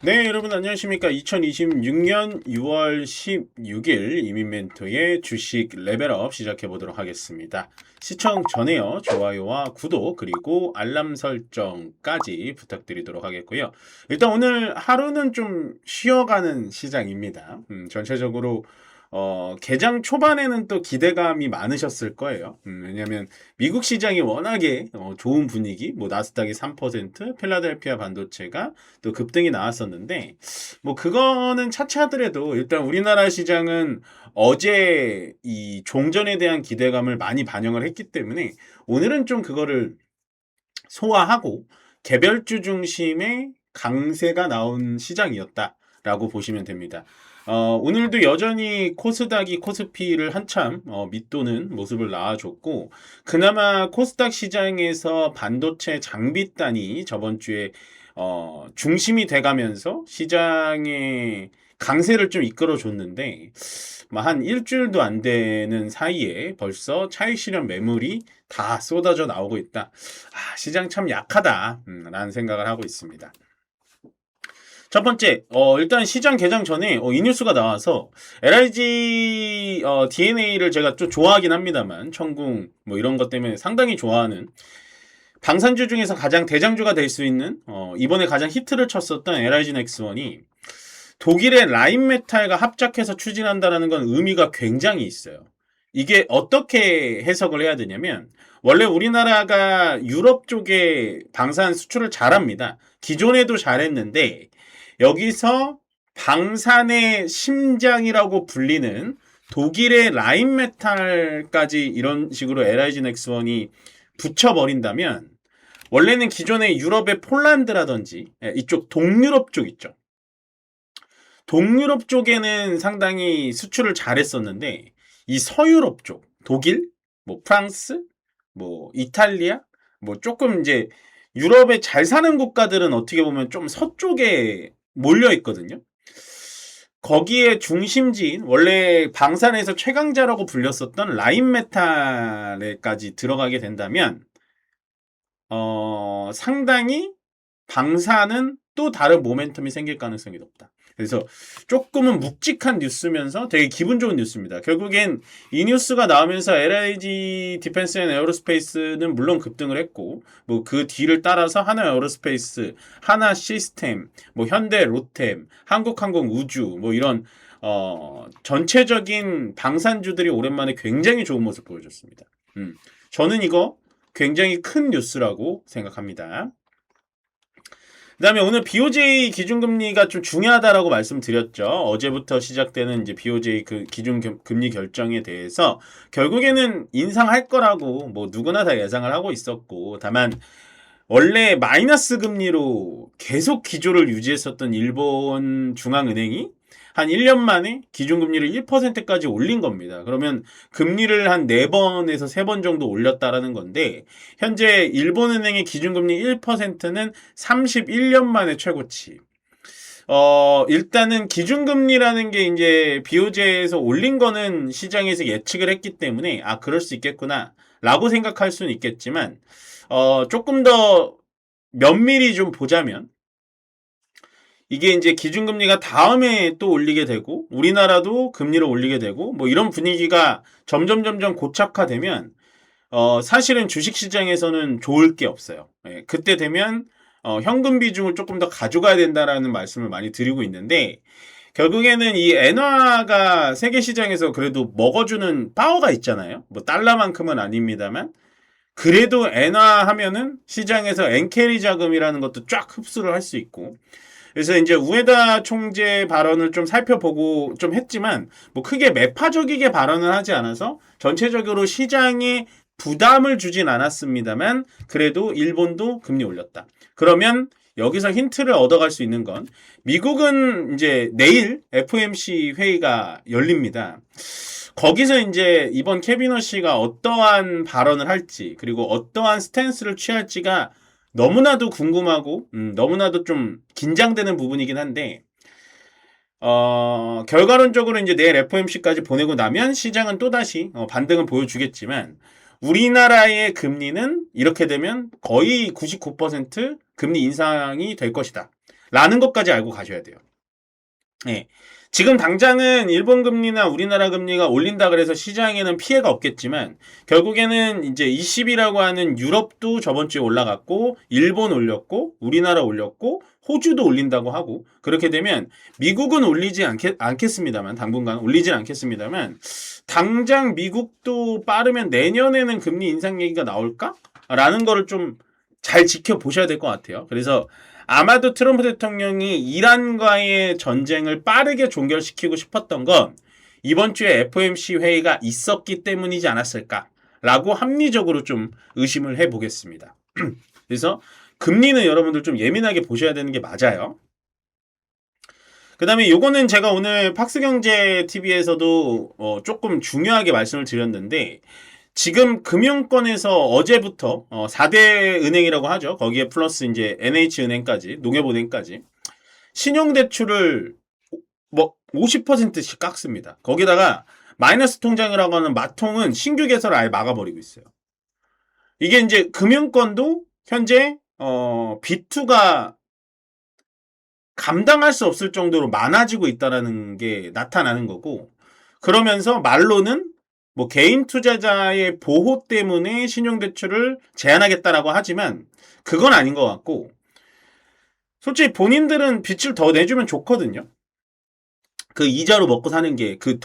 네, 여러분 안녕하십니까? 2026년 6월 16일 이민멘토의 주식 레벨업 시작해 보도록 하겠습니다. 시청 전에요. 좋아요와 구독 그리고 알람 설정까지 부탁드리도록 하겠고요. 일단 오늘 하루는 좀 쉬어가는 시장입니다. 전체적으로 개장 초반에는 또 기대감이 많으셨을 거예요. 왜냐하면 미국 시장이 워낙에 좋은 분위기, 뭐 나스닥이 3%, 필라델피아 반도체가 또 급등이 나왔었는데, 뭐 그거는 차치하더라도 일단 우리나라 시장은 어제 이 종전에 대한 기대감을 많이 반영을 했기 때문에 오늘은 좀 그거를 소화하고 개별주 중심의 강세가 나온 시장이었다라고 보시면 됩니다. 오늘도 여전히 코스닥이 코스피를 한참 밑도는 모습을 나와줬고, 그나마 코스닥 시장에서 반도체 장비단이 저번 주에 중심이 돼가면서 시장의 강세를 좀 이끌어줬는데, 한 일주일도 안 되는 사이에 벌써 차익 실현 매물이 다 쏟아져 나오고 있다. 시장 참 약하다, 라는 생각을 하고 있습니다. 첫 번째, 일단 시장 개장 전에 이 뉴스가 나와서 LIG DNA를 제가 좀 좋아하긴 합니다만, 천궁 뭐 이런 것 때문에 상당히 좋아하는 방산주 중에서 가장 대장주가 될 수 있는 이번에 가장 히트를 쳤었던 LIG 넥스원이 독일의 라인메탈과 합작해서 추진한다는 건 의미가 굉장히 있어요. 이게 어떻게 해석을 해야 되냐면, 원래 우리나라가 유럽 쪽에 방산 수출을 잘합니다. 기존에도 잘했는데 여기서 방산의 심장이라고 불리는 독일의 라인메탈까지 이런 식으로 LIG 넥스원이 붙여버린다면, 원래는 기존의 유럽의 폴란드라든지 이쪽 동유럽 쪽 있죠. 동유럽 쪽에는 상당히 수출을 잘했었는데 이 서유럽 쪽, 독일, 뭐 프랑스, 뭐 이탈리아, 뭐 조금 이제 유럽에 잘 사는 국가들은 어떻게 보면 좀 서쪽에 몰려 있거든요. 거기에 중심지인 원래 방산에서 최강자라고 불렸었던 라인메탈에까지 들어가게 된다면 상당히 방사는 또 다른 모멘텀이 생길 가능성이 높다. 그래서 조금은 묵직한 뉴스면서 되게 기분 좋은 뉴스입니다. 결국엔 이 뉴스가 나오면서 LIG 디펜스 앤 에어로스페이스는 물론 급등을 했고, 뭐 그 뒤를 따라서 하나 에어로스페이스, 하나 시스템, 뭐 현대 로템, 한국항공 우주, 뭐 이런 전체적인 방산주들이 오랜만에 굉장히 좋은 모습 보여줬습니다. 저는 이거 굉장히 큰 뉴스라고 생각합니다. 그 다음에 오늘 BOJ 기준금리가 좀 중요하다라고 말씀드렸죠. 어제부터 시작되는 이제 BOJ 그 기준금리 결정에 대해서 결국에는 인상할 거라고 뭐 누구나 다 예상을 하고 있었고, 다만 원래 마이너스 금리로 계속 기조를 유지했었던 일본 중앙은행이 한 1년 만에 기준금리를 1%까지 올린 겁니다. 그러면 금리를 한 4번에서 3번 정도 올렸다라는 건데, 현재 일본은행의 기준금리 1%는 31년 만에 최고치. 일단은 기준금리라는 게 이제 BOJ에서 올린 거는 시장에서 예측을 했기 때문에, 그럴 수 있겠구나, 라고 생각할 수는 있겠지만, 조금 더 면밀히 좀 보자면, 이게 이제 기준금리가 다음에 또 올리게 되고, 우리나라도 금리를 올리게 되고, 뭐 이런 분위기가 점점 고착화되면, 사실은 주식시장에서는 좋을 게 없어요. 예, 그때 되면, 현금 비중을 조금 더 가져가야 된다라는 말씀을 많이 드리고 있는데, 결국에는 이 엔화가 세계 시장에서 그래도 먹어주는 파워가 있잖아요. 뭐 달러만큼은 아닙니다만, 그래도 엔화 하면은 시장에서 엔캐리 자금이라는 것도 쫙 흡수를 할 수 있고, 그래서 이제 우에다 총재 발언을 좀 살펴보고 좀 했지만, 뭐 크게 매파적이게 발언을 하지 않아서 전체적으로 시장에 부담을 주진 않았습니다만, 그래도 일본도 금리 올렸다. 그러면 여기서 힌트를 얻어갈 수 있는 건, 미국은 이제 내일 FOMC 회의가 열립니다. 거기서 이제 이번 캐비너시가 어떠한 발언을 할지, 그리고 어떠한 스탠스를 취할지가 너무나도 궁금하고, 너무나도 좀 긴장되는 부분이긴 한데, 결과론적으로 이제 내일 FOMC까지 보내고 나면 시장은 또다시 반등은 보여주겠지만, 우리나라의 금리는 이렇게 되면 거의 99% 금리 인상이 될 것이다 라는 것까지 알고 가셔야 돼요. 예. 지금 당장은 일본 금리나 우리나라 금리가 올린다 그래서 시장에는 피해가 없겠지만 결국에는 이제 20이라고 하는 유럽도 저번 주에 올라갔고 일본 올렸고 우리나라 올렸고 호주도 올린다고 하고 그렇게 되면 미국은 올리지 않겠습니다만 당분간 올리진 않겠습니다만 당장 미국도 빠르면 내년에는 금리 인상 얘기가 나올까? 라는 거를 좀 잘 지켜보셔야 될 것 같아요. 그래서 아마도 트럼프 대통령이 이란과의 전쟁을 빠르게 종결시키고 싶었던 건 이번 주에 FOMC 회의가 있었기 때문이지 않았을까라고 합리적으로 좀 의심을 해보겠습니다. 그래서 금리는 여러분들 좀 예민하게 보셔야 되는 게 맞아요. 그 다음에 요거는 제가 오늘 팍스경제TV에서도 조금 중요하게 말씀을 드렸는데 지금 금융권에서 어제부터 4대 은행이라고 하죠. 거기에 플러스 이제 NH은행까지, 농협은행까지 신용대출을 뭐 50%씩 깎습니다. 거기다가 마이너스 통장이라고 하는 마통은 신규 개설을 아예 막아버리고 있어요. 이게 이제 금융권도 현재 B2가 감당할 수 없을 정도로 많아지고 있다는 게 나타나는 거고 그러면서 말로는 뭐 개인 투자자의 보호 때문에 신용대출을 제한하겠다라고 하지만 그건 아닌 것 같고 솔직히 본인들은 빚을 더 내주면 좋거든요. 그 이자로 먹고 사는 게 그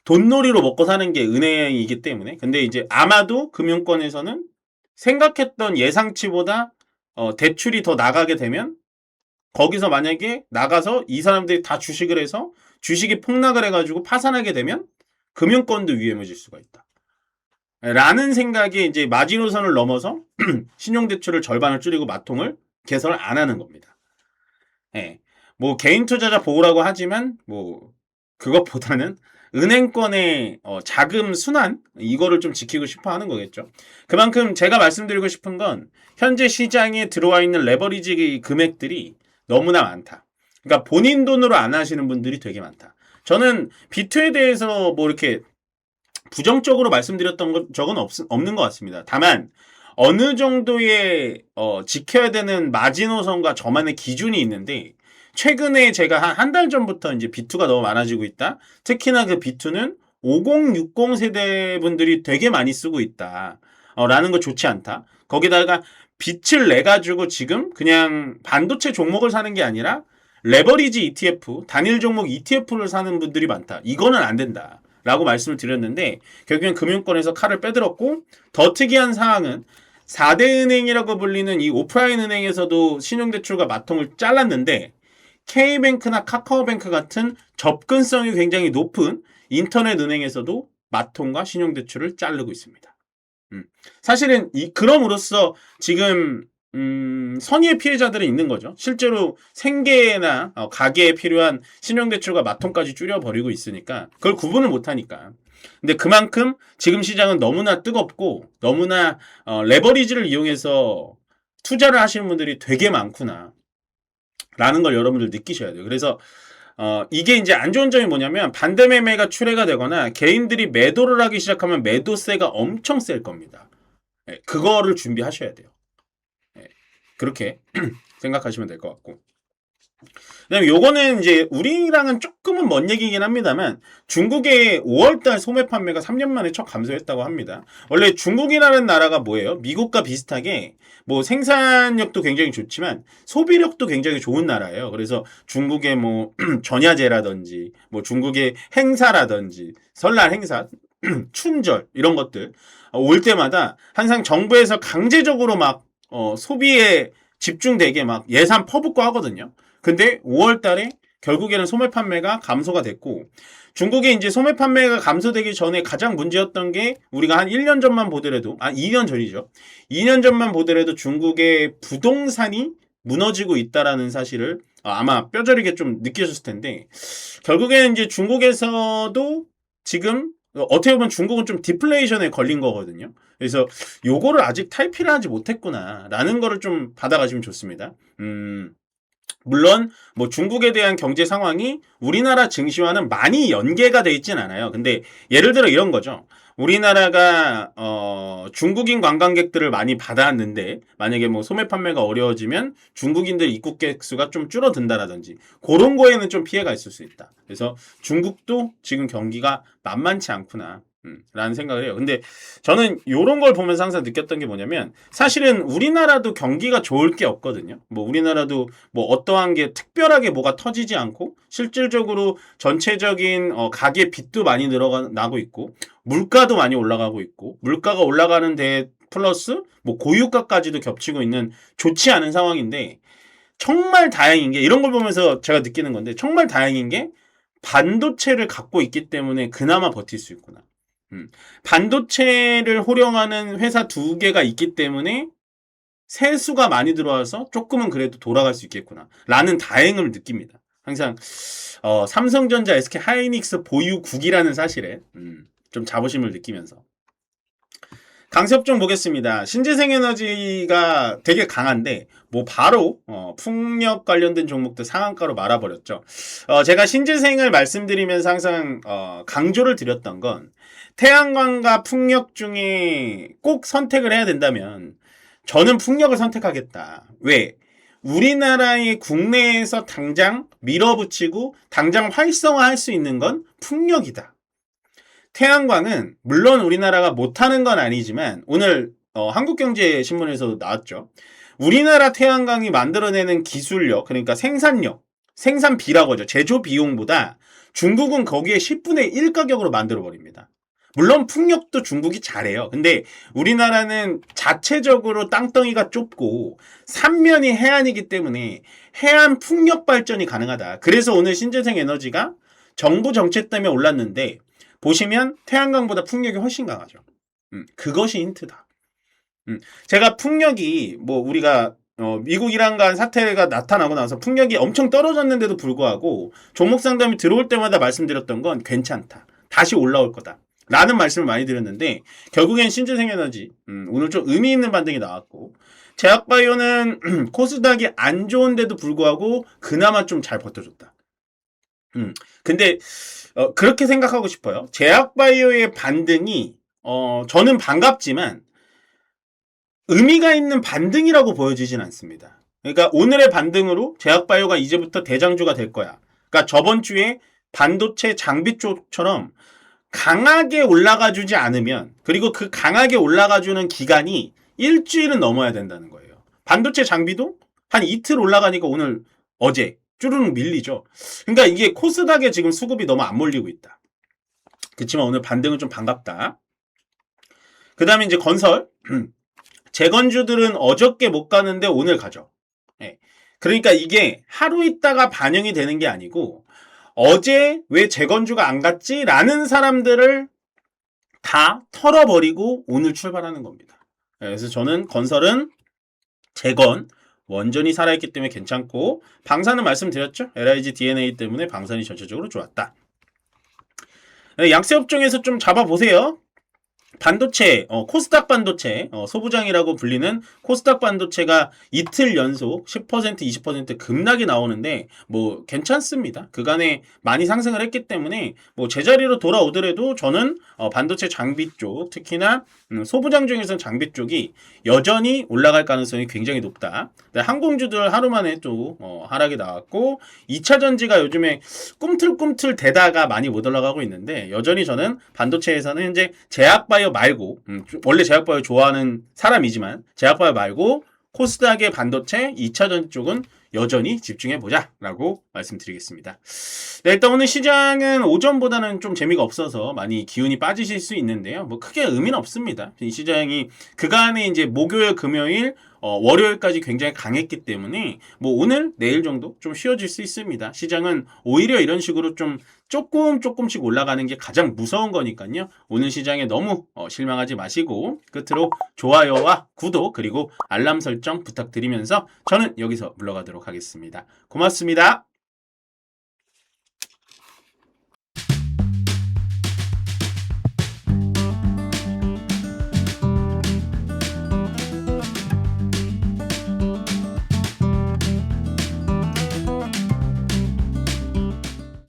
돈놀이로 먹고 사는 게 은행이기 때문에 근데 이제 아마도 금융권에서는 생각했던 예상치보다 대출이 더 나가게 되면 거기서 만약에 나가서 이 사람들이 다 주식을 해서 주식이 폭락을 해가지고 파산하게 되면 금융권도 위험해질 수가 있다. 라는 생각에 이제 마지노선을 넘어서 신용대출을 절반을 줄이고 마통을 개설 안 하는 겁니다. 예. 뭐 개인 투자자 보호라고 하지만 뭐 그것보다는 은행권의 자금 순환 이거를 좀 지키고 싶어 하는 거겠죠. 그만큼 제가 말씀드리고 싶은 건 현재 시장에 들어와 있는 레버리지 금액들이 너무나 많다. 그러니까 본인 돈으로 안 하시는 분들이 되게 많다. 저는 비트에 대해서 뭐 이렇게 부정적으로 말씀드렸던 적은 없는 것 같습니다. 다만 어느 정도의 지켜야 되는 마지노선과 저만의 기준이 있는데 최근에 제가 한 달 전부터 이제 B2가 너무 많아지고 있다. 특히나 그 B2는 50, 60 세대 분들이 되게 많이 쓰고 있다. 라는 거 좋지 않다. 거기다가 빚을 내 가지고 지금 그냥 반도체 종목을 사는 게 아니라 레버리지 ETF, 단일 종목 ETF를 사는 분들이 많다. 이거는 안 된다. 라고 말씀을 드렸는데 결국엔 금융권에서 칼을 빼들었고 더 특이한 사항은 4대 은행이라고 불리는 이 오프라인 은행에서도 신용대출과 마통을 잘랐는데 K뱅크나 카카오뱅크 같은 접근성이 굉장히 높은 인터넷 은행에서도 마통과 신용대출을 자르고 있습니다. 사실은 그럼으로써 지금 선의의 피해자들은 있는 거죠. 실제로 생계나 가계에 필요한 신용대출과 마통까지 줄여버리고 있으니까 그걸 구분을 못하니까. 근데 그만큼 지금 시장은 너무나 뜨겁고 너무나 레버리지를 이용해서 투자를 하시는 분들이 되게 많구나 라는 걸 여러분들 느끼셔야 돼요. 그래서 이게 이제 안 좋은 점이 뭐냐면 반대 매매가 출회가 되거나 개인들이 매도를 하기 시작하면 매도세가 엄청 셀 겁니다. 그거를 준비하셔야 돼요. 그렇게 생각하시면 될 것 같고. 그다음에 요거는 이제 우리랑은 조금은 먼 얘기긴 합니다만 중국의 5월달 소매 판매가 3년 만에 첫 감소했다고 합니다. 원래 중국이라는 나라가 뭐예요? 미국과 비슷하게 뭐 생산력도 굉장히 좋지만 소비력도 굉장히 좋은 나라예요. 그래서 중국의 뭐 전야제라든지 뭐 중국의 행사라든지 설날 행사, 춘절 이런 것들 올 때마다 항상 정부에서 강제적으로 막 소비에 집중되게 막 예산 퍼붓고 하거든요. 근데 5월 달에 결국에는 소매 판매가 감소가 됐고 중국의 이제 소매 판매가 감소되기 전에 가장 문제였던 게 우리가 한 1년 전만 보더라도 2년 전이죠. 2년 전만 보더라도 중국의 부동산이 무너지고 있다라는 사실을 아마 뼈저리게 좀 느끼셨을 텐데 결국에는 이제 중국에서도 지금 어떻게 보면 중국은 좀 디플레이션에 걸린 거거든요. 그래서 요거를 아직 탈피를 하지 못했구나 라는 거를 좀 받아가시면 좋습니다. 물론 뭐 중국에 대한 경제 상황이 우리나라 증시와는 많이 연계가 돼 있진 않아요. 근데 예를 들어 이런 거죠. 우리나라가 중국인 관광객들을 많이 받았는데 만약에 뭐 소매 판매가 어려워지면 중국인들 입국객 수가 좀 줄어든다라든지 그런 거에는 좀 피해가 있을 수 있다. 그래서 중국도 지금 경기가 만만치 않구나. 라는 생각을 해요. 근데 저는 이런 걸 보면서 항상 느꼈던 게 뭐냐면 사실은 우리나라도 경기가 좋을 게 없거든요. 뭐 우리나라도 뭐 어떠한 게 특별하게 뭐가 터지지 않고 실질적으로 전체적인 가계 빚도 많이 늘어나고 있고 물가도 많이 올라가고 있고 물가가 올라가는 데 플러스 뭐 고유가까지도 겹치고 있는 좋지 않은 상황인데 정말 다행인 게 이런 걸 보면서 제가 느끼는 건데 정말 다행인 게 반도체를 갖고 있기 때문에 그나마 버틸 수 있구나. 반도체를 호령하는 회사 두 개가 있기 때문에 세수가 많이 들어와서 조금은 그래도 돌아갈 수 있겠구나 라는 다행을 느낍니다. 항상 삼성전자, SK 하이닉스 보유국이라는 사실에 좀 자부심을 느끼면서 강세업종 보겠습니다. 신재생에너지가 되게 강한데 뭐 바로 풍력 관련된 종목들 상한가로 말아버렸죠. 제가 신재생을 말씀드리면서 항상 강조를 드렸던 건 태양광과 풍력 중에 꼭 선택을 해야 된다면 저는 풍력을 선택하겠다. 왜? 우리나라의 국내에서 당장 밀어붙이고 당장 활성화할 수 있는 건 풍력이다. 태양광은 물론 우리나라가 못하는 건 아니지만 오늘 한국경제신문에서 나왔죠. 우리나라 태양광이 만들어내는 기술력, 그러니까 생산력, 생산비라고 하죠. 제조 비용보다 중국은 거기에 10분의 1 가격으로 만들어버립니다. 물론 풍력도 중국이 잘해요. 근데 우리나라는 자체적으로 땅덩이가 좁고 삼면이 해안이기 때문에 해안 풍력 발전이 가능하다. 그래서 오늘 신재생 에너지가 정부 정책 때문에 올랐는데 보시면 태양광보다 풍력이 훨씬 강하죠. 그것이 힌트다. 제가 풍력이 뭐 우리가 미국 이란 간 사태가 나타나고 나서 풍력이 엄청 떨어졌는데도 불구하고 종목 상담이 들어올 때마다 말씀드렸던 건 괜찮다. 다시 올라올 거다. 라는 말씀을 많이 드렸는데 결국엔 신재생에너지 오늘 좀 의미 있는 반등이 나왔고 제약바이오는 코스닥이 안 좋은데도 불구하고 그나마 좀 잘 버텨줬다. 근데 그렇게 생각하고 싶어요. 제약바이오의 반등이 저는 반갑지만 의미가 있는 반등이라고 보여지진 않습니다. 그러니까 오늘의 반등으로 제약바이오가 이제부터 대장주가 될 거야. 그러니까 저번 주에 반도체 장비 쪽처럼 강하게 올라가 주지 않으면 그리고 그 강하게 올라가 주는 기간이 일주일은 넘어야 된다는 거예요. 반도체 장비도 한 이틀 올라가니까 오늘 어제 쭈르륵 밀리죠. 그러니까 이게 코스닥에 지금 수급이 너무 안 몰리고 있다. 그렇지만 오늘 반등은 좀 반갑다. 그 다음에 이제 건설. 재건주들은 어저께 못 가는데 오늘 가죠. 네. 그러니까 이게 하루 있다가 반영이 되는 게 아니고 어제 왜 재건주가 안 갔지? 라는 사람들을 다 털어버리고 오늘 출발하는 겁니다. 그래서 저는 건설은 재건, 원전이 살아있기 때문에 괜찮고 방산은 말씀드렸죠. LIG DNA 때문에 방산이 전체적으로 좋았다. 양세업종에서 좀 잡아보세요. 반도체, 코스닥 반도체, 소부장이라고 불리는 코스닥 반도체가 이틀 연속 10%, 20% 급락이 나오는데 뭐 괜찮습니다. 그간에 많이 상승을 했기 때문에 뭐 제자리로 돌아오더라도 저는 반도체 장비 쪽, 특히나 소부장 중에서는 장비 쪽이 여전히 올라갈 가능성이 굉장히 높다. 항공주들 하루 만에 또 하락이 나왔고 2차 전지가 요즘에 꿈틀꿈틀 대다가 많이 못 올라가고 있는데 여전히 저는 반도체에서는 현재 제약바이오 말고 원래 제약바이오 좋아하는 사람이지만 제약바이오 말고 코스닥의 반도체 2차 전지 쪽은 여전히 집중해보자 라고 말씀드리겠습니다. 네, 일단 오늘 시장은 오전보다는 좀 재미가 없어서 많이 기운이 빠지실 수 있는데요. 뭐 크게 의미는 없습니다. 이 시장이 그간에 이제 목요일, 금요일, 월요일까지 굉장히 강했기 때문에 뭐 오늘, 내일 정도 좀 쉬어질 수 있습니다. 시장은 오히려 이런 식으로 좀 조금씩 올라가는 게 가장 무서운 거니까요. 오늘 시장에 너무 실망하지 마시고 끝으로 좋아요와 구독 그리고 알람 설정 부탁드리면서 저는 여기서 물러가도록 하겠습니다. 고맙습니다.